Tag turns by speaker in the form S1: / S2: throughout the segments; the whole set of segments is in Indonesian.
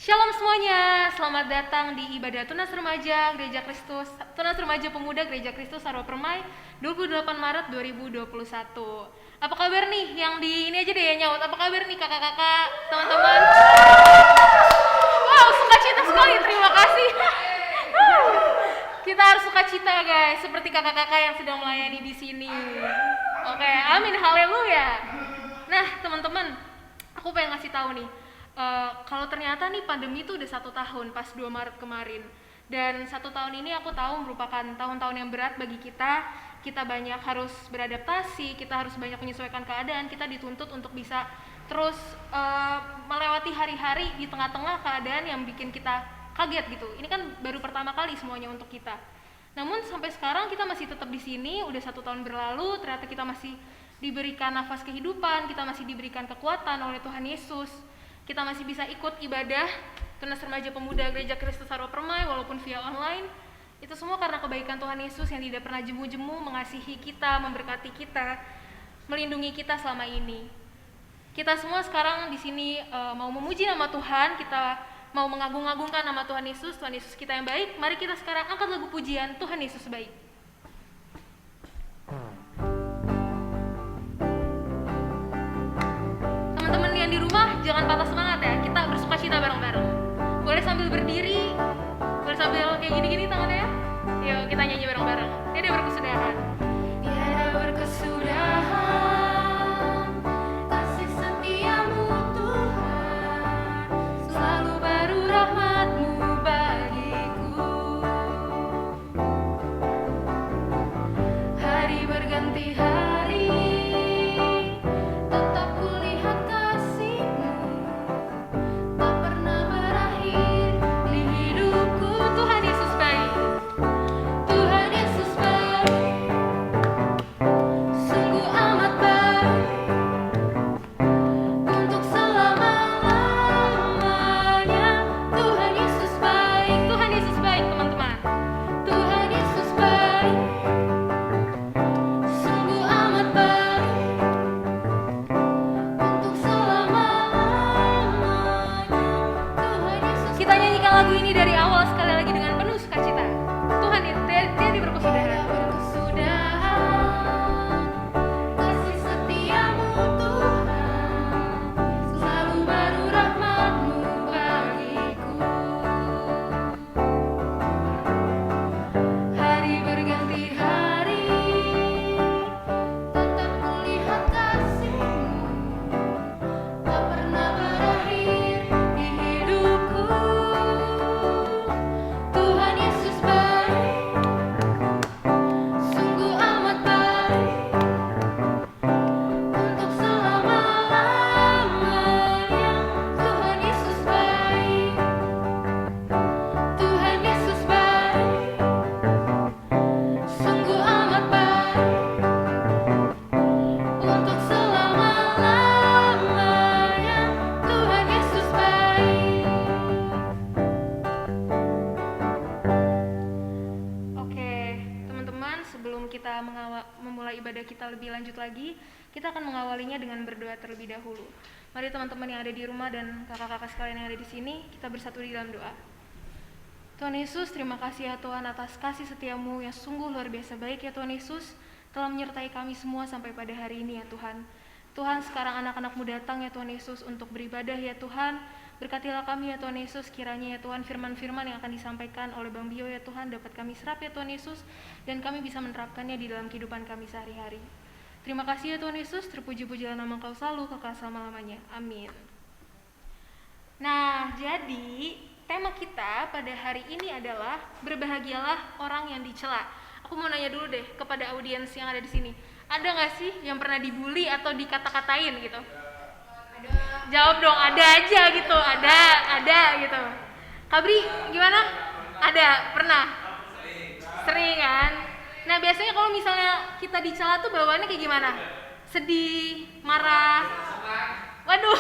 S1: Shalom semuanya, selamat datang di ibadah Tunas Remaja Gereja Kristus, Tunas Remaja Pemuda Gereja Kristus Sarwa Permai 28 Maret 2021. Apa kabar nih? Yang di ini aja deh ya nyaut. Apa kabar nih kakak-kakak, teman-teman? Wow, sukacita sekali, terima kasih. Kita harus sukacita guys, seperti kakak-kakak yang sedang melayani di sini. Oke, amin, haleluya. Nah teman-teman, aku pengen ngasih tahu nih. Kalau ternyata nih pandemi itu udah 1 tahun pas 2 Maret kemarin, dan 1 tahun ini aku tahu merupakan tahun-tahun yang berat bagi kita. Kita banyak harus beradaptasi, kita harus banyak menyesuaikan keadaan, kita dituntut untuk bisa terus melewati hari-hari di tengah-tengah keadaan yang bikin kita kaget gitu. Ini kan baru pertama kali semuanya untuk kita. Namun sampai sekarang kita masih tetap di sini, udah 1 tahun berlalu, ternyata kita masih diberikan nafas kehidupan, kita masih diberikan kekuatan oleh Tuhan Yesus. Kita masih bisa ikut ibadah Tunas Remaja Pemuda Gereja Kristus Sarwa Permai walaupun via online. Itu semua karena kebaikan Tuhan Yesus yang tidak pernah jemu-jemu mengasihi kita, memberkati kita, melindungi kita selama ini. Kita semua sekarang di sini mau memuji nama Tuhan, kita mau mengagung-agungkan nama Tuhan Yesus kita yang baik. Mari kita sekarang angkat lagu pujian Tuhan Yesus baik. Teman-teman yang di rumah jangan patah semangat ya, kita bersukacita bareng-bareng. Boleh sambil berdiri, boleh sambil kayak gini-gini tangannya ya. Yuk kita nyanyi bareng-bareng. Tiada berkesudahan. Tiada berkesudahan kasih setiamu Tuhan, selalu baru rahmat-Mu bagiku. Hari berganti hari, tetap kulihat kasih-Mu, tak pernah berakhir di hidupku. Tuhan Yesus baik, Tuhan Yesus baik, sungguh amat baik, untuk selama-lamanya. Tuhan Yesus baik, Tuhan Yesus baik teman-teman. Tuhan Yesus baik, sungguh amat baik, untuk selama-lamanya. Tuhan Yesus. Kita nyanyikan lagu ini dari awal sekali lagi dengan penuh sukacita. Tuhan dia berkesudahan. Kasih setiamu Tuhan, selalu baru rahmat-Mu bagiku. Hari berganti hari, tetap kulihat kasih-Mu, tak pernah berakhir di hidupku. Tuhan Yesus baik, sungguh amat baik, untuk selama-lamanya. Tuhan Yesus baik, Tuhan Yesus baik, sungguh amat baik, untuk selama-lamanya. Tuhan Yesus baik. Oke, teman-teman, sebelum kita memulai ibadah kita lebih lanjut lagi, kita akan mengawalinya dengan berdoa terlebih dahulu. Mari teman-teman yang ada di rumah dan kakak-kakak sekalian yang ada di sini, kita bersatu di dalam doa. Tuhan Yesus, terima kasih ya Tuhan atas kasih setiamu yang sungguh luar biasa baik ya Tuhan Yesus, telah menyertai kami semua sampai pada hari ini ya Tuhan. Tuhan, sekarang anak-anak-Mu datang ya Tuhan Yesus untuk beribadah ya Tuhan. Berkatilah kami ya Tuhan Yesus, kiranya ya Tuhan firman-firman yang akan disampaikan oleh Bang Bio ya Tuhan dapat kami serap ya Tuhan Yesus, dan kami bisa menerapkannya di dalam kehidupan kami sehari-hari. Terima kasih ya Tuhan Yesus, terpuji-pujilah nama Engkau selalu kekal selama-lamanya. Amin. Nah, jadi tema kita pada hari ini adalah berbahagialah orang yang dicela. Aku mau nanya dulu deh kepada audiens yang ada di sini. Ada nggak sih yang pernah dibully atau dikata-katain gitu? Jawab dong, ada aja gitu, ada gitu. Kabri, gimana? Ada, pernah? Sering kan? Nah biasanya kalau misalnya kita dicela tuh bawaannya kayak gimana? Sedih, marah? Waduh.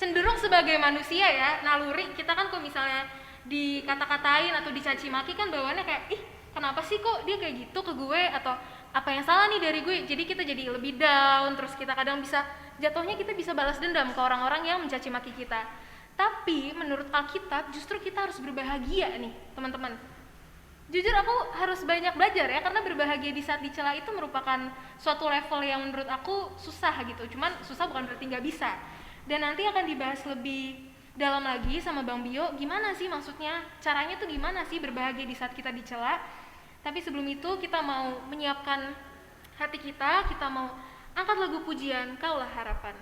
S1: Cenderung sebagai manusia ya, naluri kita kan kalau misalnya dikata-katain atau dicaci maki kan bawaannya kayak, ih kenapa sih kok dia kayak gitu ke gue, atau apa yang salah nih dari gue. Jadi kita jadi lebih down, terus kita kadang bisa jatuhnya kita bisa balas dendam ke orang-orang yang mencaci maki kita. Tapi menurut Alkitab justru kita harus berbahagia nih teman-teman. Jujur aku harus banyak belajar ya, karena berbahagia di saat dicela itu merupakan suatu level yang menurut aku susah gitu. Cuman susah bukan berarti nggak bisa. Dan nanti akan dibahas lebih dalam lagi sama Bang Bio, gimana sih maksudnya, caranya tuh gimana sih berbahagia di saat kita dicela. Tapi sebelum itu kita mau menyiapkan hati kita mau angkat lagu pujian Kaulah Harapan.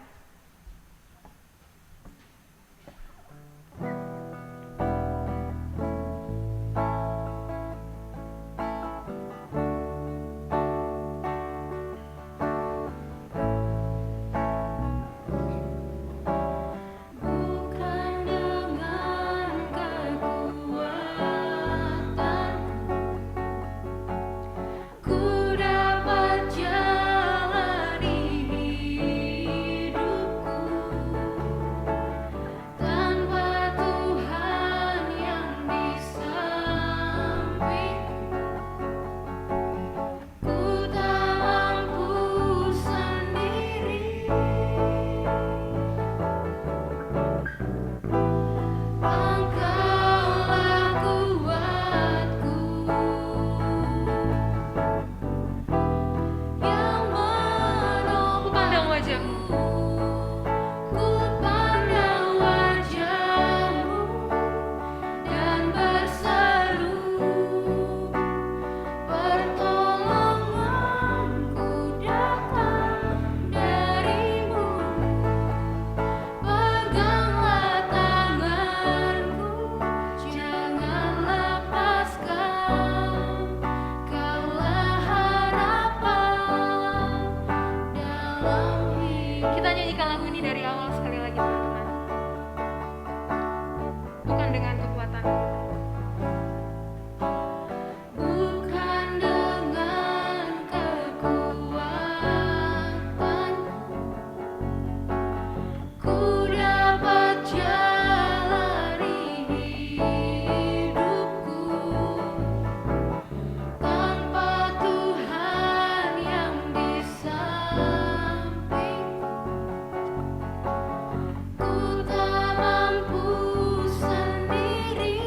S1: Kita nyanyikan lagu ini dari awal sekali lagi teman-teman. Bukan dengan kekuatan. Bukan dengan kekuatan ku dapat jalani hidupku tanpa Tuhan yang di samping. Ku tak mampu sendiri.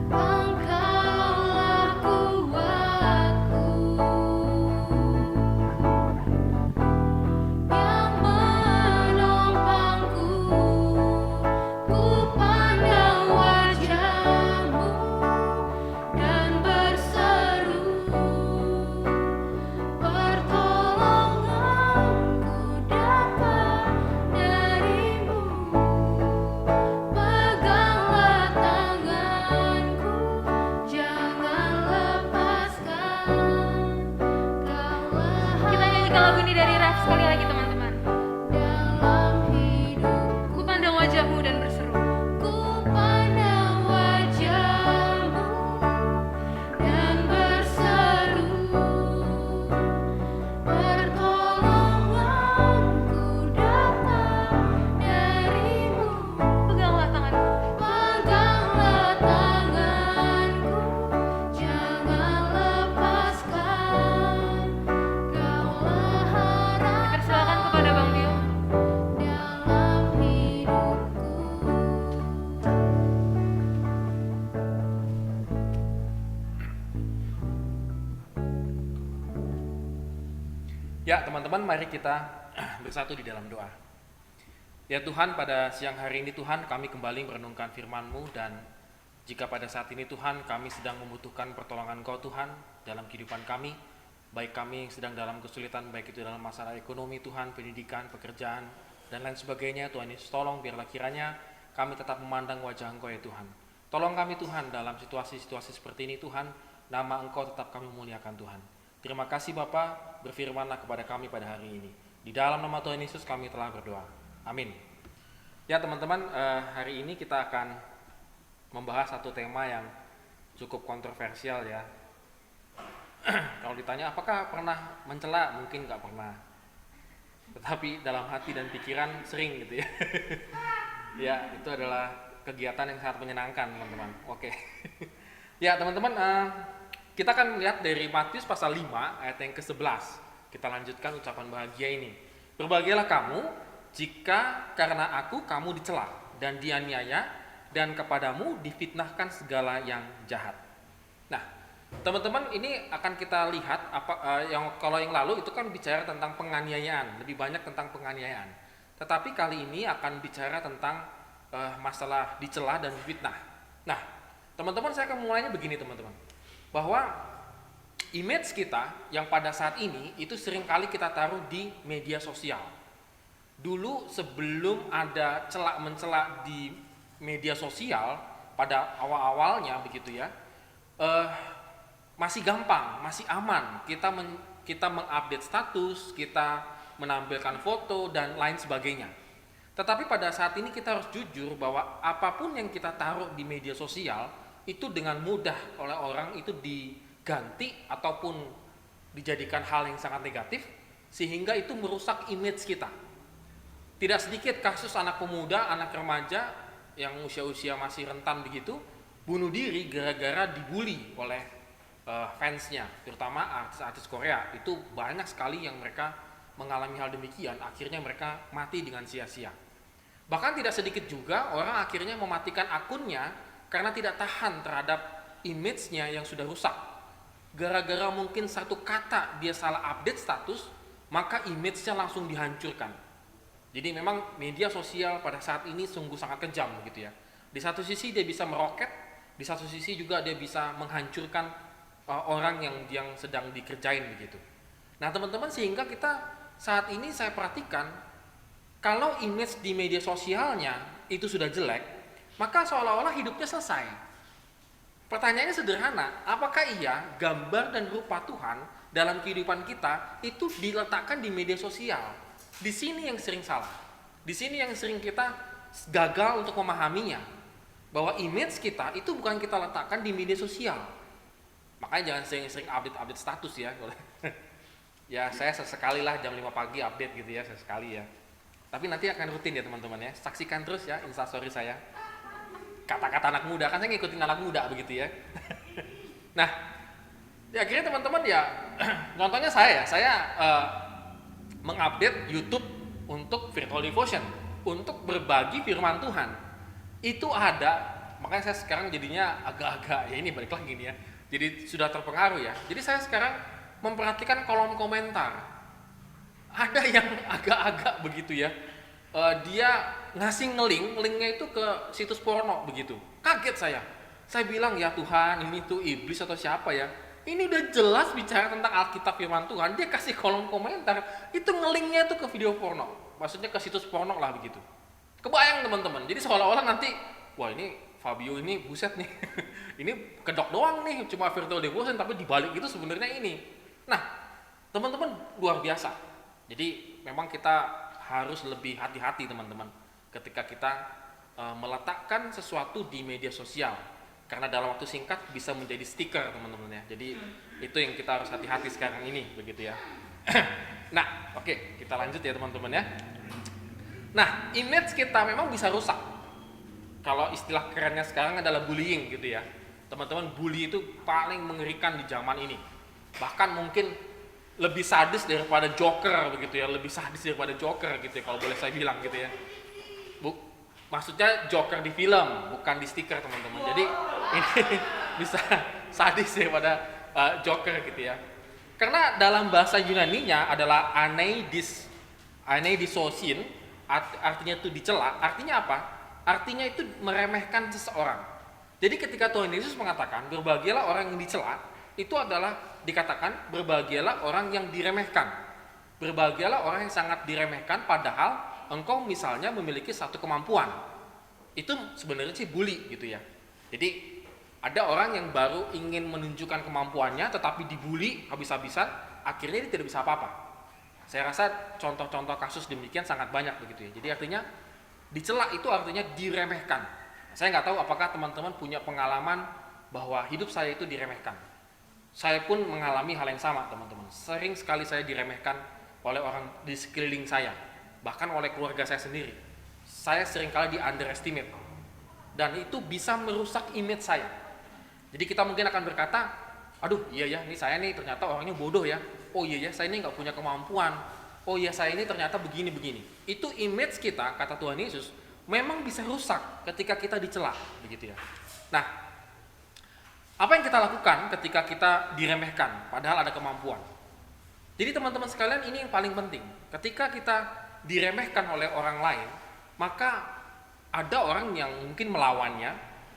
S1: Engkaulah kuatku yang menopangku. Ku pandang wajah-Mu dan berseru, pertolonganku dapat dari-Mu. Peganglah tanganku, jangan lepaskan. Kita nyanyikan lagu ini dari Raf sekali lagi teman-teman. Dalam hidupku, ku pandang wajah-Mu dan berseru. Ku pandang wajah-Mu dan berseru, pertolonganku dapat dari-Mu. Peganglah tanganku, jangan lepaskan. Kaulah harapan. Dipersilakan kepada Bang Bio. Dalam hidupku.
S2: Ya teman-teman, mari kita bersatu di dalam doa. Ya Tuhan, pada siang hari ini Tuhan kami kembali merenungkan firman-Mu, dan jika pada saat ini Tuhan kami sedang membutuhkan pertolongan Kau Tuhan dalam kehidupan kami, baik kami yang sedang dalam kesulitan, baik itu dalam masalah ekonomi Tuhan, pendidikan, pekerjaan, dan lain sebagainya, Tuhan Yesus tolong biarlah kiranya kami tetap memandang wajah Engkau ya Tuhan. Tolong kami Tuhan dalam situasi-situasi seperti ini Tuhan, nama Engkau tetap kami muliakan Tuhan. Terima kasih Bapa, berfirmanlah kepada kami pada hari ini. Di dalam nama Tuhan Yesus kami telah berdoa. Amin. Ya teman-teman, hari ini kita akan membahas satu tema yang cukup kontroversial ya. Kalau ditanya apakah pernah mencela, mungkin nggak pernah. Tetapi dalam hati dan pikiran sering gitu ya. Ya, itu adalah kegiatan yang sangat menyenangkan teman-teman. Oke. Ya teman-teman, Kita akan melihat dari Matius pasal 5 ayat yang ke-11. Kita lanjutkan ucapan bahagia ini. Berbahagialah kamu jika karena aku kamu dicela dan dianiaya dan kepadamu difitnahkan segala yang jahat. Nah, teman-teman, ini akan kita lihat kalau yang lalu itu kan bicara tentang penganiayaan, lebih banyak tentang penganiayaan. Tetapi kali ini akan bicara tentang masalah dicela dan difitnah. Nah, teman-teman, saya akan mulainya begini, teman-teman. Bahwa image kita yang pada saat ini itu seringkali kita taruh di media sosial. Dulu sebelum ada celak-mencelak di media sosial pada awal-awalnya begitu ya, masih gampang, masih aman kita mengupdate status, kita menampilkan foto dan lain sebagainya. Tetapi pada saat ini kita harus jujur bahwa apapun yang kita taruh di media sosial itu dengan mudah oleh orang itu diganti ataupun dijadikan hal yang sangat negatif, sehingga itu merusak image kita. Tidak sedikit kasus anak pemuda, anak remaja yang usia-usia masih rentan begitu bunuh diri gara-gara dibully oleh fansnya, terutama artis-artis Korea. Itu banyak sekali yang mereka mengalami hal demikian, akhirnya mereka mati dengan sia-sia. Bahkan tidak sedikit juga orang akhirnya mematikan akunnya karena tidak tahan terhadap image-nya yang sudah rusak. Gara-gara mungkin satu kata dia salah update status, maka image-nya langsung dihancurkan. Jadi memang media sosial pada saat ini sungguh sangat kejam begitu ya. Di satu sisi dia bisa meroket, di satu sisi juga dia bisa menghancurkan orang yang sedang dikerjain begitu. Nah, teman-teman, sehingga kita saat ini saya perhatikan kalau image di media sosialnya itu sudah jelek, maka seolah-olah hidupnya selesai. Pertanyaannya sederhana, apakah iya gambar dan rupa Tuhan dalam kehidupan kita itu diletakkan di media sosial? Di sini yang sering salah. Di sini yang sering kita gagal untuk memahaminya. Bahwa image kita itu bukan kita letakkan di media sosial. Makanya jangan sering-sering update status ya. Ya, saya sesekali lah jam 5 pagi update gitu ya, sesekali ya. Tapi nanti akan rutin ya teman-teman ya. Saksikan terus ya instastory saya. Kata-kata anak muda, kan saya ngikutin anak muda begitu ya. Nah, ya akhirnya teman-teman ya, contohnya saya mengupdate YouTube untuk virtual devotion, untuk berbagi firman Tuhan. Itu ada, makanya saya sekarang jadinya agak-agak, ya ini balik lagi nih ya. Jadi sudah terpengaruh ya. Jadi saya sekarang memperhatikan kolom komentar. Ada yang agak-agak begitu ya. Dia ngasih linknya itu ke situs porno begitu. Kaget saya. Saya bilang, ya Tuhan, ini tuh iblis atau siapa ya? Ini udah jelas bicara tentang Alkitab firman Tuhan. Dia kasih kolom komentar, itu ngelinknya tuh ke video porno. Maksudnya ke situs porno lah begitu. Kebayang teman-teman. Jadi seolah-olah nanti, wah ini Fabio ini buset nih. Ini kedok doang nih, cuma virtual devotion, tapi dibalik itu sebenarnya ini. Nah, teman-teman, luar biasa. Jadi memang kita harus lebih hati-hati teman-teman ketika kita meletakkan sesuatu di media sosial, karena dalam waktu singkat bisa menjadi stiker teman-teman ya. Jadi itu yang kita harus hati-hati sekarang ini begitu ya. Nah, oke, kita lanjut ya teman-teman ya. Nah, image kita memang bisa rusak. Kalau istilah kerennya sekarang adalah bullying gitu ya. Teman-teman, bully itu paling mengerikan di zaman ini. Bahkan mungkin lebih sadis daripada Joker begitu ya, lebih sadis daripada Joker gitu ya, kalau boleh saya bilang gitu ya. Maksudnya Joker di film, bukan di stiker teman-teman. Jadi ini bisa sadis daripada Joker gitu ya. Karena dalam bahasa Yunaninya adalah aneidisosin, artinya itu dicela. Artinya apa? Artinya itu meremehkan seseorang. Jadi ketika Tuhan Yesus mengatakan berbahagialah orang yang dicela, itu adalah dikatakan berbahagialah orang yang diremehkan. Berbahagialah orang yang sangat diremehkan padahal engkau misalnya memiliki satu kemampuan. Itu sebenarnya sih bully gitu ya. Jadi ada orang yang baru ingin menunjukkan kemampuannya tetapi dibully habis-habisan, akhirnya dia tidak bisa apa-apa. Saya rasa contoh-contoh kasus demikian sangat banyak begitu ya. Jadi artinya dicela itu artinya diremehkan. Saya nggak tahu apakah teman-teman punya pengalaman bahwa hidup saya itu diremehkan. Saya pun mengalami hal yang sama teman-teman. Sering sekali saya diremehkan oleh orang di sekeliling saya, bahkan oleh keluarga saya sendiri. Saya seringkali di underestimate, dan itu bisa merusak image saya. Jadi kita mungkin akan berkata, aduh iya ya, ini saya nih ternyata orangnya bodoh ya, oh iya ya, saya ini nggak punya kemampuan, oh iya saya ini ternyata begini-begini. Itu image kita, kata Tuhan Yesus, memang bisa rusak ketika kita dicela, begitu ya. Nah, apa yang kita lakukan ketika kita diremehkan, padahal ada kemampuan? Jadi teman-teman sekalian, ini yang paling penting. Ketika kita diremehkan oleh orang lain, maka ada orang yang mungkin melawannya,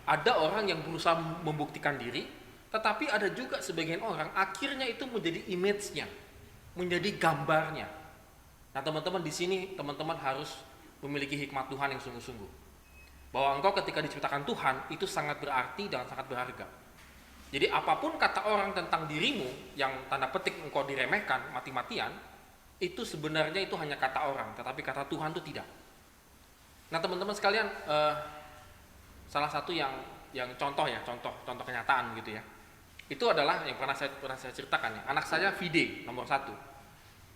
S2: ada orang yang berusaha membuktikan diri, tetapi ada juga sebagian orang akhirnya itu menjadi image-nya, menjadi gambarnya. Nah teman-teman, di sini teman-teman harus memiliki hikmat Tuhan yang sungguh-sungguh. Bahwa engkau ketika diciptakan Tuhan itu sangat berarti dan sangat berharga. Jadi apapun kata orang tentang dirimu yang tanda petik engkau diremehkan mati-matian, itu sebenarnya itu hanya kata orang, tetapi kata Tuhan itu tidak. Nah teman-teman sekalian, salah satu yang contoh kenyataan gitu ya, itu adalah yang pernah saya ceritakan ya, anak saya Vide nomor 1.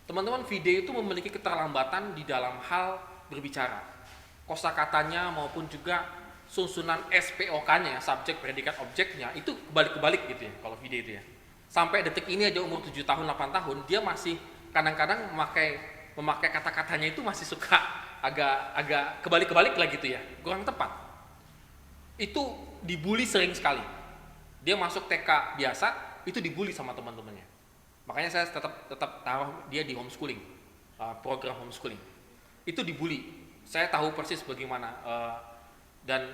S2: Teman-teman, Vide itu memiliki keterlambatan di dalam hal berbicara, kosakatanya maupun juga susunan SPOK-nya, subjek predikat objeknya itu kebalik-kebalik gitu ya kalau Vide itu ya. Sampai detik ini aja umur 7 tahun 8 tahun dia masih kadang-kadang memakai kata-katanya itu masih suka agak kebalik-kebalik lah gitu ya, kurang tepat. Itu dibully sering sekali. Dia masuk TK biasa, itu dibully sama teman-temannya. Makanya saya tetap taruh dia di homeschooling, program homeschooling. Itu dibully. Saya tahu persis bagaimana, dan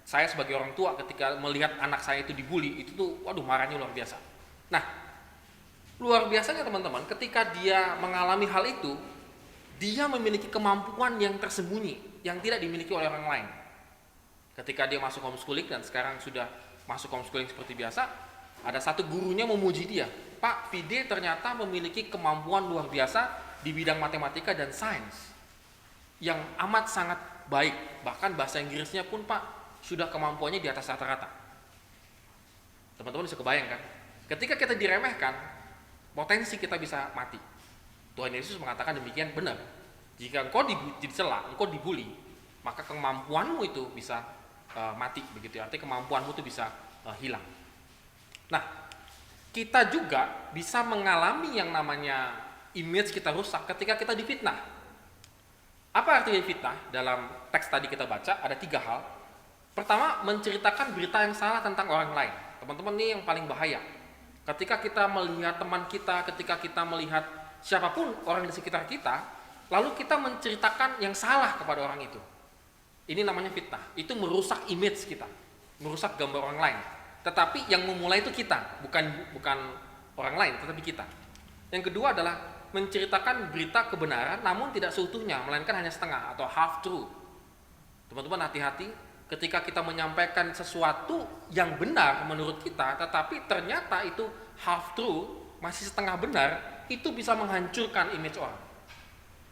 S2: saya sebagai orang tua ketika melihat anak saya itu dibully, itu tuh waduh marahnya luar biasa. Nah, luar biasanya teman-teman, ketika dia mengalami hal itu, dia memiliki kemampuan yang tersembunyi, yang tidak dimiliki oleh orang lain. Ketika dia masuk homeschooling dan sekarang sudah masuk homeschooling seperti biasa, ada satu gurunya memuji dia, Pak, Vide ternyata memiliki kemampuan luar biasa di bidang matematika dan sains yang amat sangat baik, bahkan bahasa Inggrisnya pun Pak sudah kemampuannya di atas rata-rata. Teman-teman bisa kebayang kan? Ketika kita diremehkan, potensi kita bisa mati. Tuhan Yesus mengatakan demikian, benar. Jika engkau dicela, engkau dibully, maka kemampuanmu itu bisa mati, begitu ya. Artinya kemampuanmu itu bisa hilang. Nah, kita juga bisa mengalami yang namanya image kita rusak ketika kita difitnah. Apa artinya fitnah? Dalam teks tadi kita baca ada 3 hal. Pertama, menceritakan berita yang salah tentang orang lain. Teman-teman, ini yang paling bahaya. Ketika kita melihat teman kita, ketika kita melihat siapapun orang di sekitar kita, lalu kita menceritakan yang salah kepada orang itu. Ini namanya fitnah. Itu merusak image kita, merusak gambar orang lain. Tetapi yang memulai itu kita, bukan orang lain, tetapi kita. Yang kedua adalah menceritakan berita kebenaran namun tidak seutuhnya, melainkan hanya setengah atau half true. Teman-teman hati-hati ketika kita menyampaikan sesuatu yang benar menurut kita, tetapi ternyata itu half true, masih setengah benar, itu bisa menghancurkan image orang.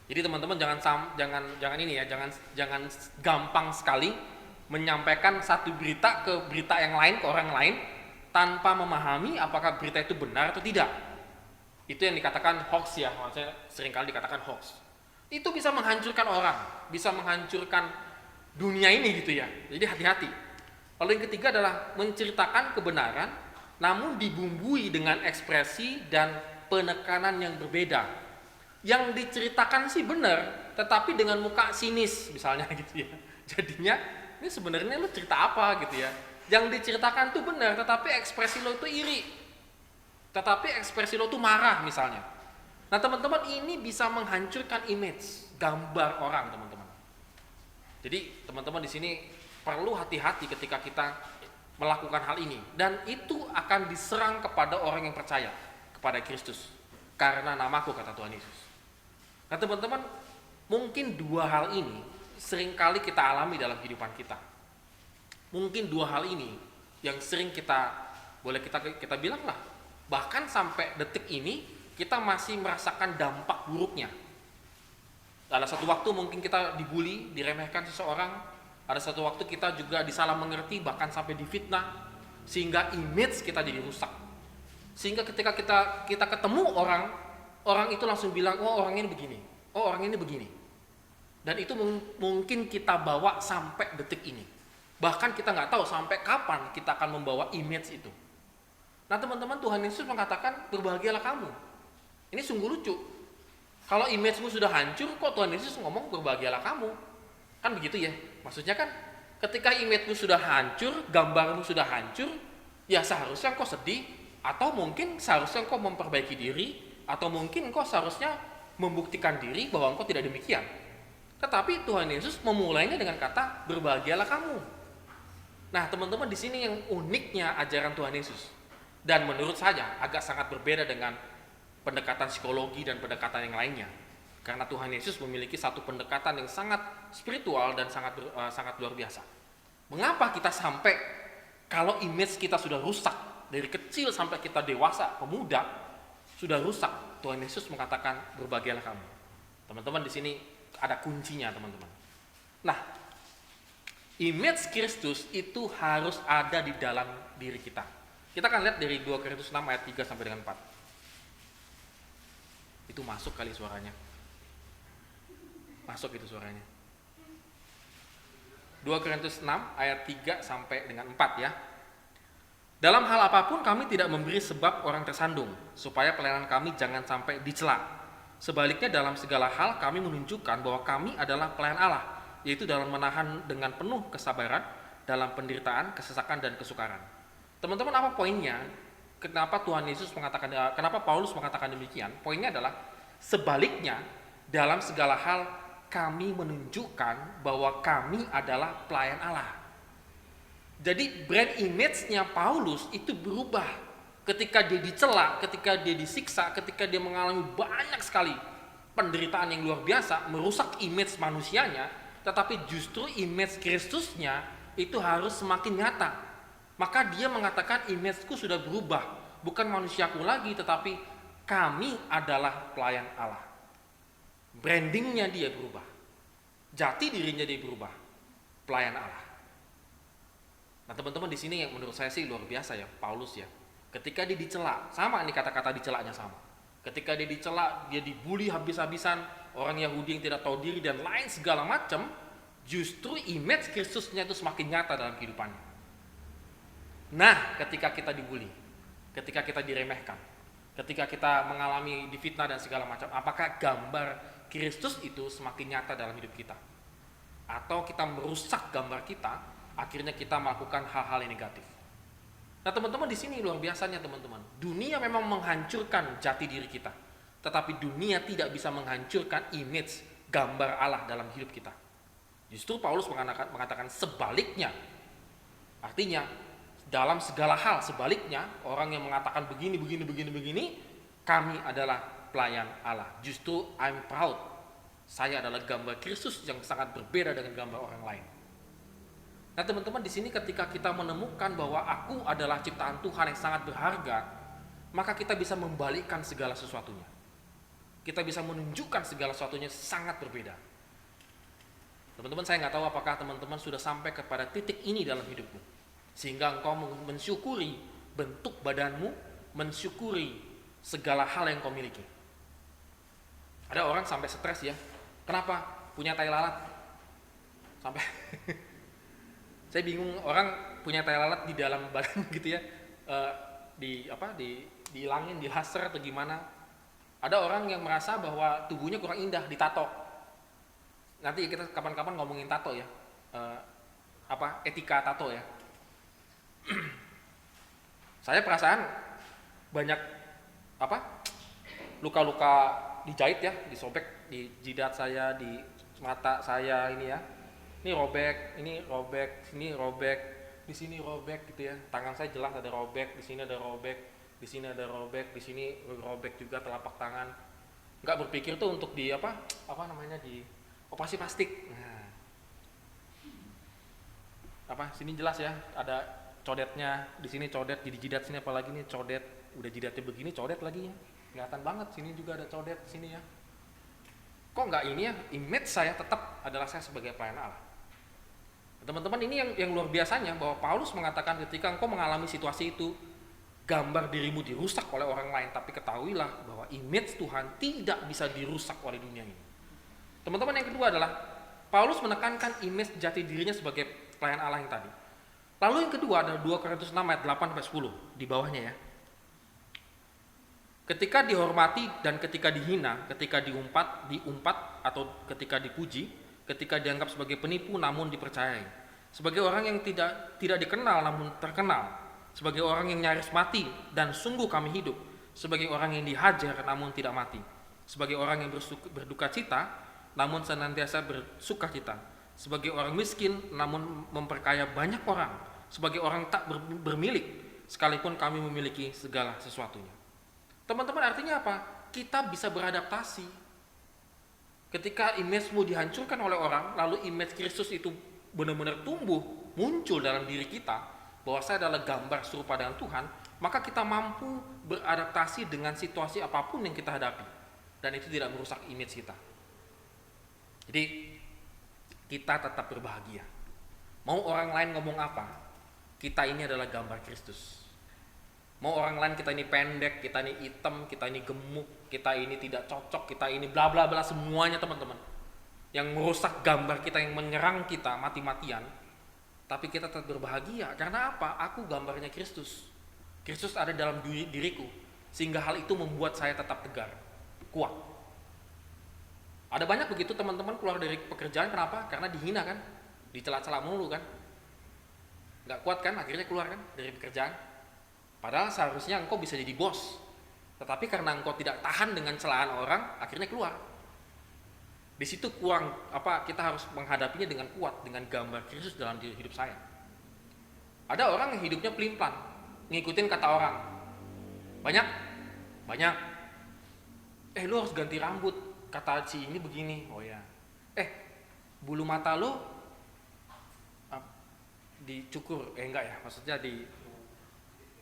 S2: Jadi teman-teman jangan ini ya, jangan gampang sekali menyampaikan satu berita ke berita yang lain, ke orang lain tanpa memahami apakah berita itu benar atau tidak. Itu yang dikatakan hoax ya, maksudnya seringkali dikatakan hoax. Itu bisa menghancurkan orang, bisa menghancurkan dunia ini gitu ya. Jadi hati-hati. Lalu yang ketiga adalah menceritakan kebenaran namun dibumbui dengan ekspresi dan penekanan yang berbeda. Yang diceritakan sih benar, tetapi dengan muka sinis misalnya gitu ya. Jadinya ini sebenarnya lu cerita apa gitu ya. Yang diceritakan tuh benar, tetapi ekspresi lo itu iri. Tetapi ekspresi lo tuh marah misalnya. Nah teman-teman, ini bisa menghancurkan image, gambar orang teman-teman. Jadi teman-teman di sini perlu hati-hati ketika kita melakukan hal ini. Dan itu akan diserang kepada orang yang percaya kepada Kristus. Karena namaku, kata Tuhan Yesus. Nah teman-teman, mungkin 2 hal ini seringkali kita alami dalam kehidupan kita. Mungkin 2 hal ini yang sering boleh kita bilang lah, bahkan sampai detik ini kita masih merasakan dampak buruknya. Ada satu waktu mungkin kita dibully, diremehkan seseorang. Ada satu waktu kita juga disalah mengerti, bahkan sampai difitnah, sehingga image kita jadi rusak. Sehingga ketika kita ketemu orang itu langsung bilang, oh orang ini begini, oh orang ini begini. Dan itu mungkin kita bawa sampai detik ini. Bahkan kita nggak tahu sampai kapan kita akan membawa image itu. Nah teman-teman, Tuhan Yesus mengatakan berbahagialah kamu. Ini sungguh lucu. Kalau image-mu sudah hancur, kok Tuhan Yesus ngomong berbahagialah kamu? Kan begitu ya. Maksudnya kan ketika image-mu sudah hancur, gambarmu sudah hancur, ya seharusnya engkau sedih, atau mungkin seharusnya engkau memperbaiki diri, atau mungkin engkau seharusnya membuktikan diri bahwa engkau tidak demikian. Tetapi Tuhan Yesus memulainya dengan kata berbahagialah kamu. Nah teman-teman, di sini yang uniknya ajaran Tuhan Yesus, dan menurut saya agak sangat berbeda dengan pendekatan psikologi dan pendekatan yang lainnya. Karena Tuhan Yesus memiliki satu pendekatan yang sangat spiritual dan sangat luar biasa. Mengapa kita sampai, kalau image kita sudah rusak dari kecil sampai kita dewasa, pemuda sudah rusak, Tuhan Yesus mengatakan berbahagialah kamu. Teman-teman, di sini ada kuncinya, teman-teman. Nah, image Kristus itu harus ada di dalam diri kita. Kita akan lihat dari 2 Korintus 6 ayat 3 sampai dengan 4. Itu masuk kali suaranya. Masuk itu suaranya. 2 Korintus 6 ayat 3 sampai dengan 4 ya. Dalam hal apapun kami tidak memberi sebab orang tersandung, supaya pelayanan kami jangan sampai dicela. Sebaliknya dalam segala hal kami menunjukkan bahwa kami adalah pelayan Allah, yaitu dalam menahan dengan penuh kesabaran dalam penderitaan, kesesakan dan kesukaran. Teman-teman, apa poinnya? Kenapa Tuhan Yesus mengatakan, kenapa Paulus mengatakan demikian? Poinnya adalah sebaliknya dalam segala hal kami menunjukkan bahwa kami adalah pelayan Allah. Jadi brand image-nya Paulus itu berubah ketika dia dicela, ketika dia disiksa, ketika dia mengalami banyak sekali penderitaan yang luar biasa, merusak image manusianya, tetapi justru image Kristusnya itu harus semakin nyata. Maka dia mengatakan image-ku sudah berubah, bukan manusiaku lagi, tetapi kami adalah pelayan Allah. Brandingnya dia berubah, jati dirinya dia berubah, pelayan Allah. Nah teman-teman, di sini yang menurut saya sih luar biasa ya Paulus ya. Ketika dia dicela, sama ini kata-kata dicelanya sama. Ketika dia dicela, dia dibully habis-habisan, orang Yahudi yang tidak tahu diri dan lain segala macam, justru image Kristusnya itu semakin nyata dalam kehidupannya. Nah, ketika kita dibully, ketika kita diremehkan, ketika kita mengalami difitnah dan segala macam, apakah gambar Kristus itu semakin nyata dalam hidup kita? Atau kita merusak gambar kita, akhirnya kita melakukan hal-hal yang negatif. Nah teman-teman, di sini luar biasanya teman-teman. Dunia memang menghancurkan jati diri kita, tetapi dunia tidak bisa menghancurkan image gambar Allah dalam hidup kita. Justru Paulus mengatakan sebaliknya. Artinya dalam segala hal sebaliknya, orang yang mengatakan begini, kami adalah pelayan Allah. Justru I'm proud. Saya adalah gambar Kristus yang sangat berbeda dengan gambar orang lain. Nah teman-teman, di sini ketika kita menemukan bahwa aku adalah ciptaan Tuhan yang sangat berharga, maka kita bisa membalikkan segala sesuatunya. Kita bisa menunjukkan segala sesuatunya sangat berbeda. Teman-teman, saya nggak tahu apakah teman-teman sudah sampai kepada titik ini dalam hidupmu, sehingga engkau mensyukuri bentuk badanmu, mensyukuri segala hal yang kau miliki. Ada orang sampai stres ya. Kenapa? Punya tai lalat. Sampai saya bingung, orang punya tai lalat di dalam badan gitu ya. Dihilangin, di laser atau gimana. Ada orang yang merasa bahwa tubuhnya kurang indah, ditato. Nanti kita kapan-kapan ngomongin tato ya. Etika tato ya. Saya perasaan banyak luka-luka dijahit ya, disobek di jidat saya, di mata saya ini ya. Ini robek, sini robek, di sini robek gitu ya. Tangan saya jelas ada robek, di sini ada robek, di sini ada robek, di sini robek juga telapak tangan. Nggak berpikir tuh untuk di di operasi plastik. Nah. Sini jelas ya, ada codetnya, di sini codet, di jidat sini apalagi nih codet, udah jidatnya begini codet lagi ya. Kelihatan banget, sini juga ada codet di sini ya. Kok nggak ini ya, image saya tetap adalah saya sebagai pelayan Allah. Teman-teman, ini yang luar biasanya bahwa Paulus mengatakan ketika engkau mengalami situasi itu, gambar dirimu dirusak oleh orang lain, tapi ketahuilah bahwa image Tuhan tidak bisa dirusak oleh dunia ini. Teman-teman, yang kedua adalah Paulus menekankan image jati dirinya sebagai pelayan Allah yang tadi. Lalu yang kedua adalah 2 Korintus 6 ayat 8-10 di bawahnya ya. Ketika dihormati dan ketika dihina, ketika diumpat atau ketika dipuji, ketika dianggap sebagai penipu namun dipercayai, sebagai orang yang tidak dikenal namun terkenal, sebagai orang yang nyaris mati dan sungguh kami hidup, sebagai orang yang dihajar namun tidak mati, sebagai orang yang berduka cita namun senantiasa bersuka cita, sebagai orang miskin namun memperkaya banyak orang, sebagai orang tak bermilik sekalipun kami memiliki segala sesuatunya. Teman-teman, artinya apa? Kita bisa beradaptasi. Ketika image-mu dihancurkan oleh orang, lalu image Kristus itu benar-benar tumbuh, muncul dalam diri kita, bahwa saya adalah gambar serupa dengan Tuhan, maka kita mampu beradaptasi dengan situasi apapun yang kita hadapi. Dan itu tidak merusak image kita. Jadi, kita tetap berbahagia. Mau orang lain ngomong apa, kita ini adalah gambar Kristus. Mau orang lain kita ini pendek, kita ini hitam, kita ini gemuk, kita ini tidak cocok, kita ini bla bla bla, semuanya teman-teman yang merusak gambar kita, yang menyerang kita mati-matian, tapi kita tetap berbahagia. Karena apa? Aku gambarnya Kristus. Kristus ada dalam diriku, sehingga hal itu membuat saya tetap tegar, kuat. Ada banyak begitu teman-teman keluar dari pekerjaan, kenapa? Karena dihina kan, dicela-cela mulu kan, nggak kuat kan, akhirnya keluar kan dari pekerjaan. Padahal seharusnya engkau bisa jadi bos, tetapi karena engkau tidak tahan dengan celaan orang, akhirnya keluar. Di situ kurang kita harus menghadapinya dengan kuat, dengan gambar Kristus dalam diri hidup saya. Ada orang yang hidupnya pelin-pelan, ngikutin kata orang. Banyak. Lu harus ganti rambut, kata si ini begini. Oh ya. Bulu mata lu dicukur, enggak ya, maksudnya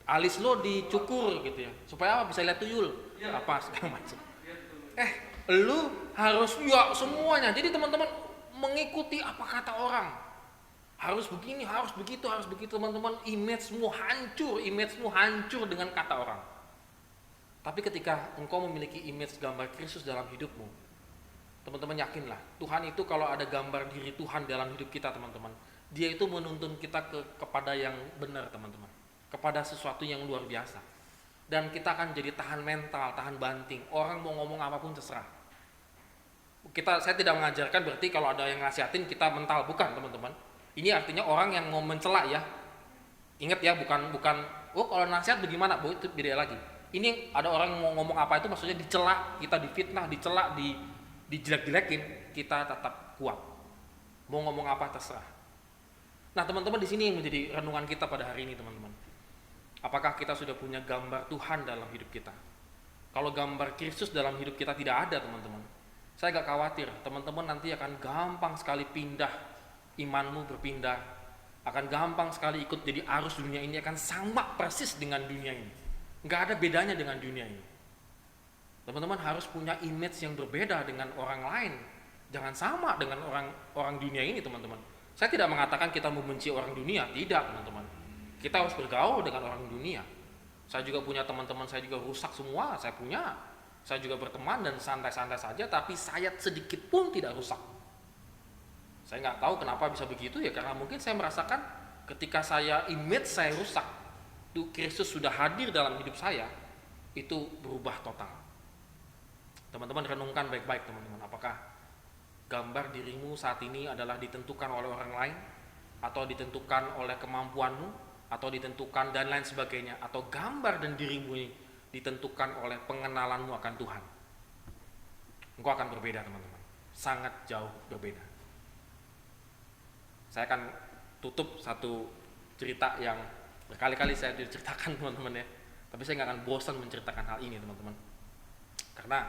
S2: alis lo dicukur gitu ya, supaya apa? Bisa lihat tuyul, apa segala macam. Lu harus ya semuanya. Jadi teman-teman mengikuti apa kata orang, harus begini, harus begitu teman-teman. Image-mu hancur dengan kata orang. Tapi ketika engkau memiliki image gambar Kristus dalam hidupmu, teman-teman yakinlah, Tuhan itu kalau ada gambar diri Tuhan dalam hidup kita teman-teman, Dia itu menuntun kita kepada yang benar teman-teman, kepada sesuatu yang luar biasa. Dan kita akan jadi tahan mental, tahan banting. Orang mau ngomong apapun terserah. Saya tidak mengajarkan berarti kalau ada yang nasihatin kita mental, bukan teman-teman. Ini artinya orang yang mau mencela ya. Ingat ya, bukan kalau nasihat bagaimana, itu beda lagi. Ini ada orang yang mau ngomong apa itu maksudnya dicela, kita difitnah, dicela, dijelek-jelekin, kita tetap kuat. Mau ngomong apa terserah. Nah, teman-teman, di sini yang menjadi renungan kita pada hari ini, teman-teman. Apakah kita sudah punya gambar Tuhan dalam hidup kita? Kalau gambar Kristus dalam hidup kita tidak ada, teman-teman, saya agak khawatir, teman-teman nanti akan gampang sekali pindah, imanmu berpindah, akan gampang sekali ikut jadi arus dunia ini, akan sama persis dengan dunia ini. Nggak ada bedanya dengan dunia ini. Teman-teman harus punya image yang berbeda dengan orang lain. Jangan sama dengan orang dunia ini, teman-teman. Saya tidak mengatakan kita membenci orang dunia, tidak, teman-teman. Kita harus bergaul dengan orang dunia. Saya juga punya teman-teman, saya juga rusak semua, saya punya. Saya juga berteman dan santai-santai saja, tapi saya sedikit pun tidak rusak. Saya nggak tahu kenapa bisa begitu ya, karena mungkin saya merasakan ketika image saya rusak, itu Kristus sudah hadir dalam hidup saya, itu berubah total. Teman-teman renungkan baik-baik teman-teman, apakah gambar dirimu saat ini adalah ditentukan oleh orang lain, atau ditentukan oleh kemampuanmu, atau ditentukan dan lain sebagainya, atau gambar dan dirimu ini ditentukan oleh pengenalanmu akan Tuhan. Engkau akan berbeda teman-teman, sangat jauh berbeda. Saya akan tutup satu cerita yang berkali-kali saya diceritakan teman-teman ya, tapi saya nggak akan bosan menceritakan hal ini teman-teman, karena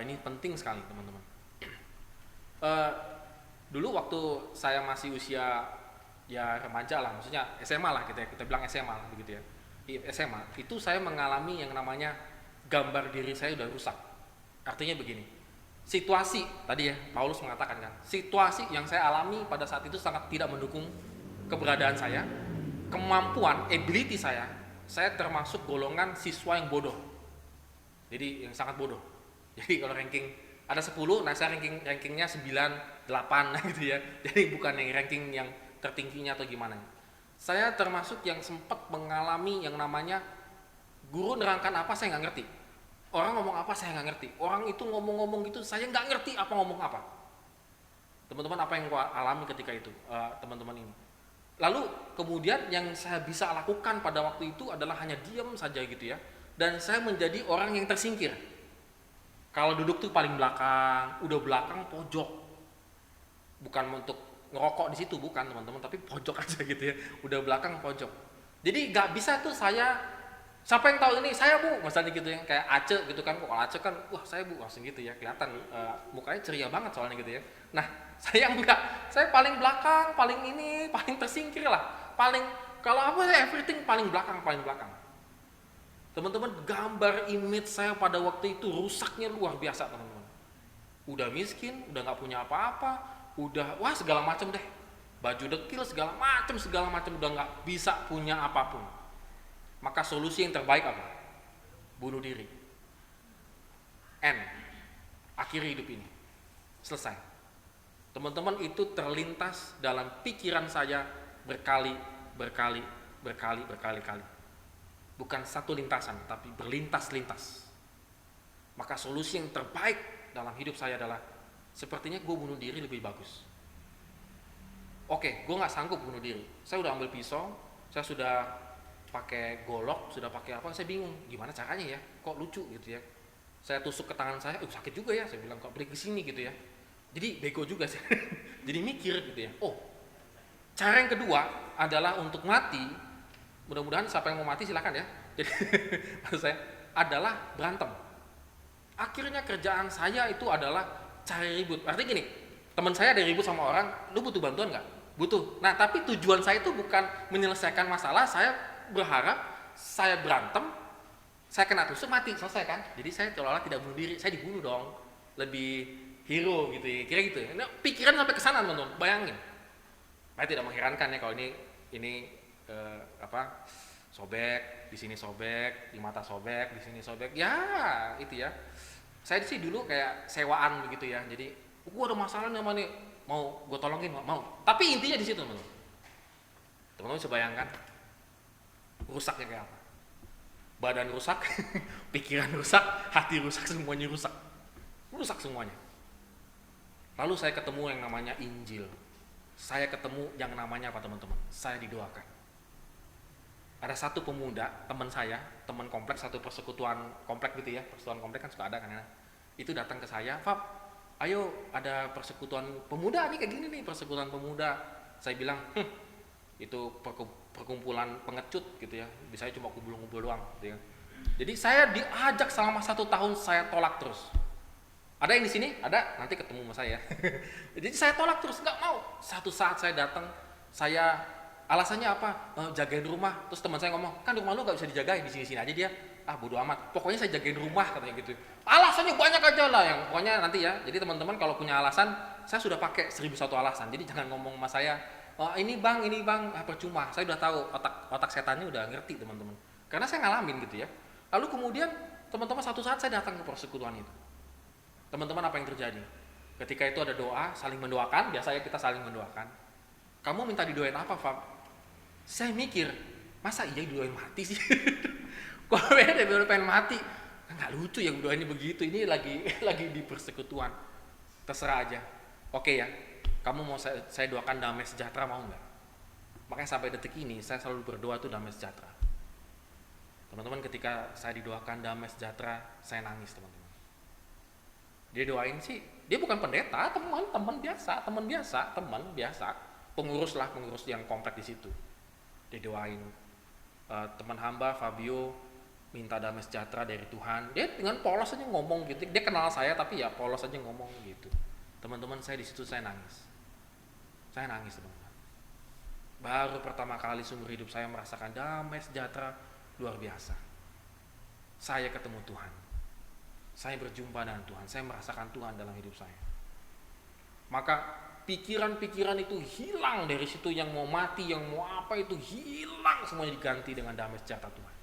S2: ini penting sekali teman-teman. Dulu waktu saya masih usia ya remaja lah, maksudnya SMA lah kita bilang SMA lah begitu ya. Di SMA itu saya mengalami yang namanya gambar diri saya udah rusak. Artinya begini, situasi tadi ya Paulus mengatakan kan, situasi yang saya alami pada saat itu sangat tidak mendukung keberadaan saya, kemampuan, ability saya termasuk golongan siswa yang bodoh. Jadi yang sangat bodoh. Jadi kalau ranking ada 10, nah saya rankingnya 9, 8 gitu ya. Jadi bukan yang ranking yang tertingginya atau gimana. Saya termasuk yang sempat mengalami yang namanya guru nerangkan apa saya nggak ngerti. Orang ngomong apa saya nggak ngerti. Orang itu ngomong-ngomong gitu saya nggak ngerti apa ngomong apa. Teman-teman, apa yang gua alami ketika itu, teman-teman ini. Lalu kemudian yang saya bisa lakukan pada waktu itu adalah hanya diam saja gitu ya. Dan saya menjadi orang yang tersingkir. Kalau duduk tuh paling belakang, udah belakang pojok. Bukan untuk ngerokok di situ, bukan teman-teman, tapi pojok aja gitu ya. Udah belakang pojok. Jadi nggak bisa tuh saya, siapa yang tahu ini saya bu, misalnya gitu yang kayak Ace gitu kan, kalau Ace kan, wah saya bu, langsung gitu ya, kelihatan mukanya ceria banget soalnya gitu ya. Nah saya enggak, saya paling belakang, paling ini, paling tersingkir lah, paling kalau apa ya everything paling belakang, paling belakang. Teman-teman, gambar image saya pada waktu itu rusaknya luar biasa teman-teman. Udah miskin, udah nggak punya apa-apa, udah wah segala macam deh, baju dekil segala macam udah nggak bisa punya apapun. Maka solusi yang terbaik apa? Bunuh diri. Akhiri hidup ini, selesai. Teman-teman, itu terlintas dalam pikiran saya berkali kali. Bukan satu lintasan, tapi berlintas-lintas. Maka solusi yang terbaik dalam hidup saya adalah sepertinya gue bunuh diri lebih bagus. Oke, gue nggak sanggup bunuh diri. Saya udah ambil pisau, saya sudah pakai golok, sudah pakai apa, saya bingung gimana caranya ya, kok lucu gitu ya. Saya tusuk ke tangan saya, sakit juga ya, saya bilang kok beli ke sini gitu ya. Jadi bego juga sih. Jadi mikir gitu ya. Oh, cara yang kedua adalah untuk mati. Mudah-mudahan siapa yang mau mati silakan ya. Jadi maksud saya adalah berantem. Akhirnya kerjaan saya itu adalah cari ribut. Artinya gini, teman saya ada ribut sama orang, lu butuh bantuan nggak? Butuh. Nah tapi tujuan saya itu bukan menyelesaikan masalah. Saya berharap saya berantem, saya kena tusuk mati, selesai kan? Jadi saya seolah-olah tidak bunuh diri, saya dibunuh dong. Lebih hero gitu ya, kira gitu ya. Nah, pikiran sampai ke sana teman-teman, bayangin. Saya tidak mengherankan ya kalau ini sobek, di sini sobek, di mata sobek, di sini sobek. Ya, itu ya. Saya sih dulu kayak sewaan begitu ya. Jadi, gua ada masalah nih sama nih, mau gua tolongin, mau. Tapi intinya di situ, teman-teman. Teman-teman bisa bayangkan rusaknya kayak apa? Badan rusak, pikiran rusak, hati rusak, semuanya rusak. Rusak semuanya. Lalu saya ketemu yang namanya Injil. Saya ketemu yang namanya apa teman-teman? Saya didoakan. Ada satu pemuda, teman saya, teman kompleks, satu persekutuan kompleks gitu ya, persekutuan kompleks kan suka ada kan ya. Itu datang ke saya, Fab, ayo ada persekutuan pemuda nih kayak gini nih, persekutuan pemuda. Saya bilang, itu perkumpulan pengecut gitu ya, bisa cuma kumpul-kumpul doang gitu ya. Jadi saya diajak selama 1 tahun, saya tolak terus. Ada yang di sini? Ada, nanti ketemu sama saya. Jadi saya tolak terus, nggak mau. Satu saat saya datang, saya alasannya apa? Jagain rumah. Terus teman saya ngomong, kan rumah lu nggak bisa dijagain, di sini-sini aja dia. Bodo amat. Pokoknya saya jagain rumah katanya gitu. Alasannya banyak aja lah yang pokoknya nanti ya. Jadi teman-teman kalau punya alasan, saya sudah pakai 1001 alasan. Jadi jangan ngomong sama saya, ini bang, percuma. Saya udah tahu otak setannya udah ngerti teman-teman. Karena saya ngalamin gitu ya. Lalu kemudian teman-teman satu saat saya datang ke persekutuan itu. Teman-teman, apa yang terjadi? Ketika itu ada doa, saling mendoakan, biasanya kita saling mendoakan. Kamu minta didoain apa, Fab? Saya mikir, masa iya didoain mati sih? Kok beda pengen mati? Nggak lucu ya doainnya begitu, ini lagi di persekutuan. Terserah aja. Oke ya, kamu mau saya doakan damai sejahtera, mau nggak? Makanya sampai detik ini, saya selalu berdoa tuh damai sejahtera. Teman-teman, ketika saya didoakan damai sejahtera, saya nangis teman-teman. Dia doain sih, dia bukan pendeta, teman biasa, pengurus yang komplek di situ. Dia doain, teman hamba Fabio minta damai sejahtera dari Tuhan. Dia dengan polos aja ngomong gitu. Dia kenal saya tapi ya polos aja ngomong gitu. Teman-teman, saya di situ saya nangis teman-teman. Baru pertama kali seumur hidup saya merasakan damai sejahtera luar biasa. Saya ketemu Tuhan. Saya berjumpa dengan Tuhan, saya merasakan Tuhan dalam hidup saya. Maka pikiran-pikiran itu hilang dari situ, yang mau mati, yang mau apa itu hilang, semuanya diganti dengan damai sejahtera Tuhan.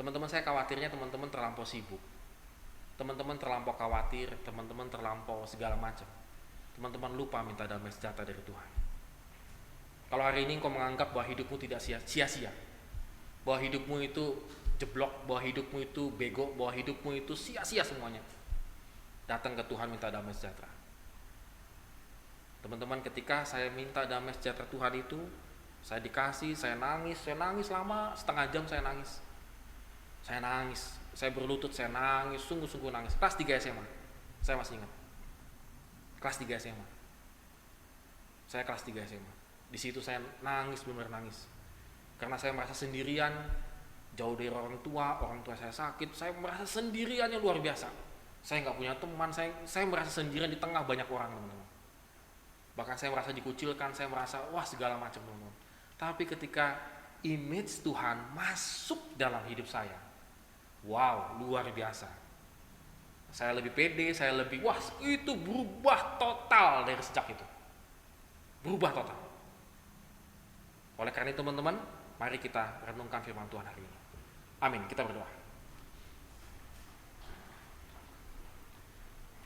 S2: Teman-teman, saya khawatirnya teman-teman terlampau sibuk. Teman-teman terlampau khawatir, teman-teman terlampau segala macam. Teman-teman lupa minta damai sejahtera dari Tuhan. Kalau hari ini engkau menganggap bahwa hidupmu tidak sia-sia, bahwa hidupmu itu jeblok, bahwa hidupmu itu bego, bahwa hidupmu itu sia-sia semuanya. Datang ke Tuhan minta damai sejahtera. Teman-teman, ketika saya minta damai sejahtera Tuhan itu, saya dikasih, saya nangis lama, setengah jam saya nangis. Saya berlutut, saya nangis, sungguh-sungguh nangis. Kelas 3 SMA, saya masih ingat. Kelas 3 SMA. Saya kelas 3 SMA. Di situ saya nangis, benar-benar nangis. Karena saya merasa sendirian, jauh dari orang tua saya sakit, saya merasa sendirian yang luar biasa. Saya nggak punya teman, saya merasa sendirian di tengah banyak orang, teman-teman. Bahkan saya merasa dikucilkan, saya merasa wah segala macam, teman-teman. Tapi ketika image Tuhan masuk dalam hidup saya, wow, luar biasa. Saya lebih pede, wah itu berubah total dari sejak itu. Berubah total. Oleh karena itu teman-teman, mari kita renungkan firman Tuhan hari ini. Amin, kita berdoa.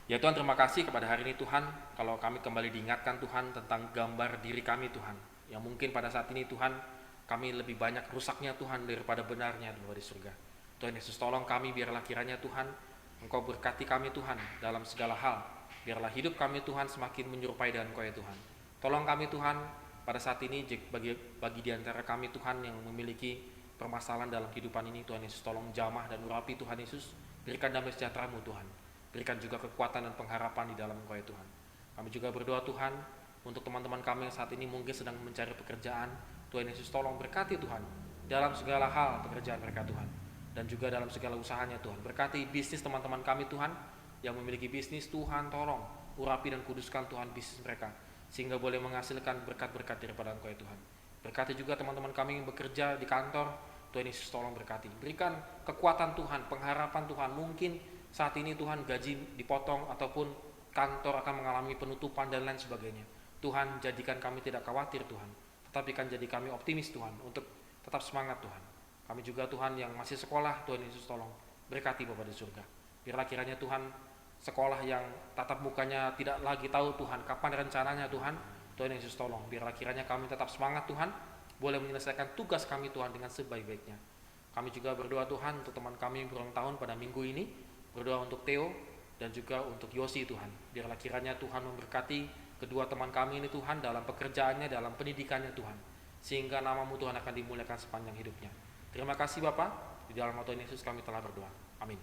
S2: Ya Tuhan, terima kasih kepada hari ini Tuhan, kalau kami kembali diingatkan Tuhan tentang gambar diri kami Tuhan, yang mungkin pada saat ini Tuhan, kami lebih banyak rusaknya Tuhan daripada benarnya di surga. Tuhan Yesus, tolong kami, biarlah kiranya Tuhan, Engkau berkati kami Tuhan dalam segala hal. Biarlah hidup kami Tuhan semakin menyerupai dengan Engkau ya Tuhan. Tolong kami Tuhan, pada saat ini bagi di antara kami Tuhan yang memiliki permasalahan dalam kehidupan ini, Tuhan Yesus tolong jamah dan urapi Tuhan Yesus. Berikan damai sejahtera-Mu Tuhan. Berikan juga kekuatan dan pengharapan di dalam Engkau ya Tuhan. Kami juga berdoa Tuhan untuk teman-teman kami yang saat ini mungkin sedang mencari pekerjaan. Tuhan Yesus tolong berkati Tuhan dalam segala hal pekerjaan mereka Tuhan. Dan juga dalam segala usahanya Tuhan. Berkati bisnis teman-teman kami Tuhan yang memiliki bisnis, Tuhan tolong urapi dan kuduskan Tuhan bisnis mereka, sehingga boleh menghasilkan berkat-berkat daripada Engkau ya Tuhan. Berkati juga teman-teman kami yang bekerja di kantor, Tuhan Yesus tolong berkati. Berikan kekuatan Tuhan, pengharapan Tuhan. Mungkin saat ini Tuhan gaji dipotong ataupun kantor akan mengalami penutupan dan lain sebagainya. Tuhan, jadikan kami tidak khawatir Tuhan, tetapi kan jadi kami optimis Tuhan untuk tetap semangat Tuhan. Kami juga Tuhan yang masih sekolah, Tuhan Yesus tolong berkati Bapa di surga. Biarlah kiranya Tuhan, sekolah yang tatap mukanya tidak lagi tahu Tuhan kapan rencananya Tuhan, Tuhan Yesus tolong. Biarlah kiranya kami tetap semangat Tuhan, boleh menyelesaikan tugas kami Tuhan dengan sebaik-baiknya. Kami juga berdoa Tuhan untuk teman kami yang berulang tahun pada minggu ini, berdoa untuk Theo dan juga untuk Yosi Tuhan. Biarlah kiranya Tuhan memberkati kedua teman kami ini Tuhan dalam pekerjaannya, dalam pendidikannya Tuhan, sehingga nama-Mu Tuhan akan dimuliakan sepanjang hidupnya. Terima kasih Bapa, di dalam nama Tuhan Yesus kami telah berdoa. Amin.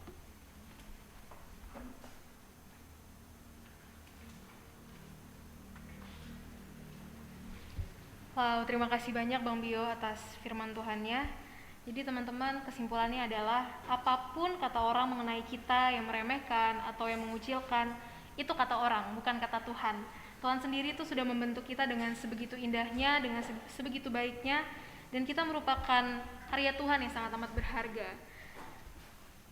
S1: Wow, terima kasih banyak Bang Bio atas firman Tuhannya. Jadi teman-teman, kesimpulannya adalah apapun kata orang mengenai kita yang meremehkan atau yang mengucilkan, itu kata orang, bukan kata Tuhan. Tuhan sendiri itu sudah membentuk kita dengan sebegitu indahnya, dengan sebegitu baiknya, dan kita merupakan karya Tuhan yang sangat amat berharga.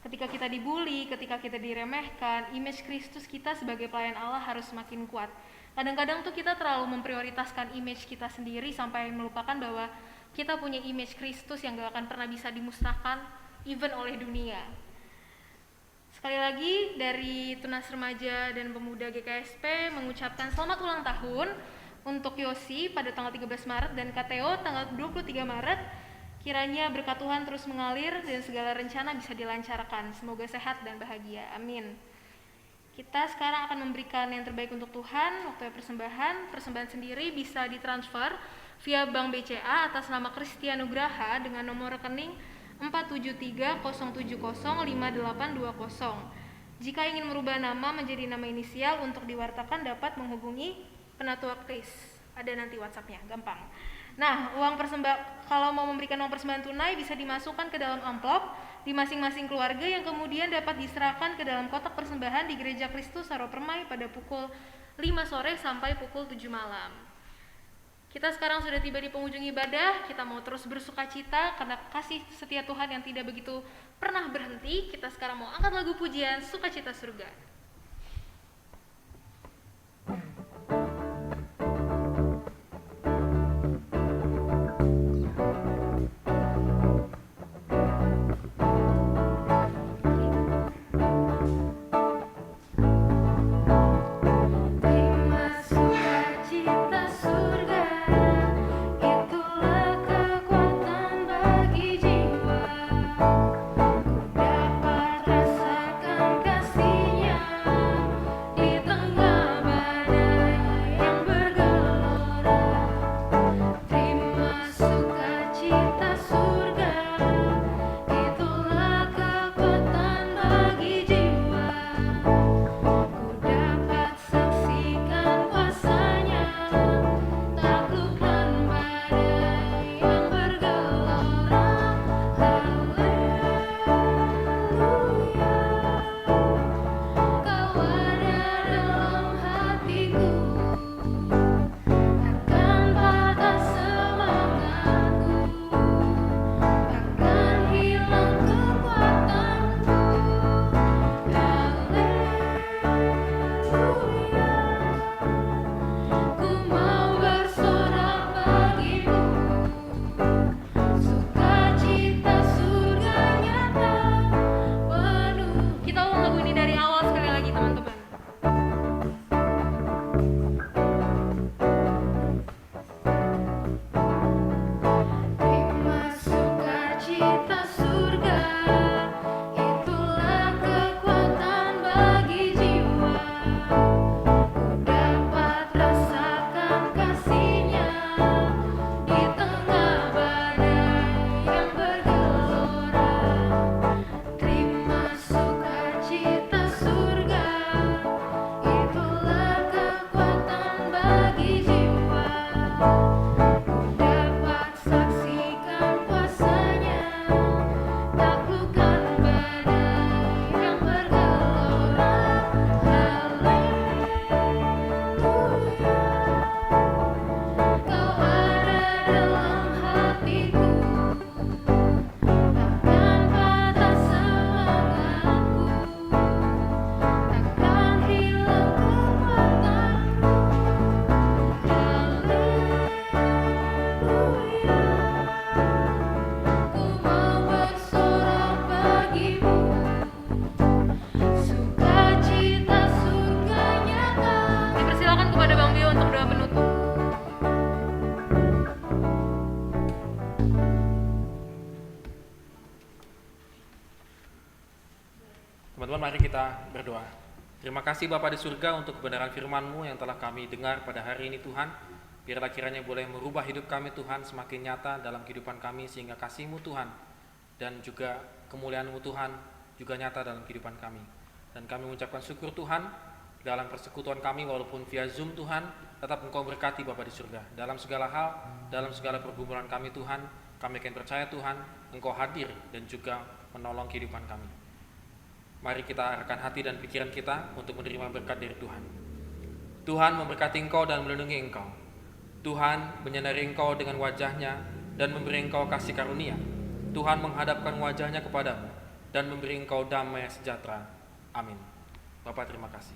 S1: Ketika kita dibully, ketika kita diremehkan, image Kristus kita sebagai pelayan Allah harus semakin kuat. Kadang-kadang tuh kita terlalu memprioritaskan image kita sendiri sampai melupakan bahwa kita punya image Kristus yang gak akan pernah bisa dimusnahkan even oleh dunia. Sekali lagi dari Tunas Remaja dan Pemuda GKSP mengucapkan selamat ulang tahun untuk Yosi pada tanggal 13 Maret dan Kateo tanggal 23 Maret. Kiranya berkat Tuhan terus mengalir dan segala rencana bisa dilancarkan. Semoga sehat dan bahagia. Amin. Kita sekarang akan memberikan yang terbaik untuk Tuhan. Waktunya persembahan. Persembahan sendiri bisa ditransfer via Bank BCA atas nama Kristian Nugraha dengan nomor rekening 47307058820. Jika ingin merubah nama menjadi nama inisial untuk diwartakan dapat menghubungi Penatua Kris. Ada nanti WhatsApp-nya, gampang. Nah, kalau mau memberikan uang persembahan tunai bisa dimasukkan ke dalam amplop di masing-masing keluarga yang kemudian dapat diserahkan ke dalam kotak persembahan di Gereja Kristus Saropermai pada pukul 5 sore sampai pukul 7 malam. Kita sekarang sudah tiba di penghujung ibadah, kita mau terus bersukacita karena kasih setia Tuhan yang tidak begitu pernah berhenti. Kita sekarang mau angkat lagu pujian Sukacita Surga.
S2: Teman-teman, mari kita berdoa. Terima kasih Bapa di surga untuk kebenaran firman-Mu yang telah kami dengar pada hari ini Tuhan. Biarlah kiranya boleh merubah hidup kami Tuhan semakin nyata dalam kehidupan kami, sehingga kasih-Mu Tuhan dan juga kemuliaan-Mu Tuhan juga nyata dalam kehidupan kami. Dan kami mengucapkan syukur Tuhan dalam persekutuan kami walaupun via Zoom Tuhan, tetap Engkau berkati Bapa di surga. Dalam segala hal, dalam segala pergumulan kami Tuhan, kami akan percaya Tuhan Engkau hadir dan juga menolong kehidupan kami. Mari kita arahkan hati dan pikiran kita untuk menerima berkat dari Tuhan. Tuhan memberkati engkau dan melindungi engkau. Tuhan menyinari engkau dengan wajah-Nya dan memberi engkau kasih karunia. Tuhan menghadapkan wajah-Nya kepadamu dan memberi engkau damai sejahtera. Amin. Bapa, terima kasih.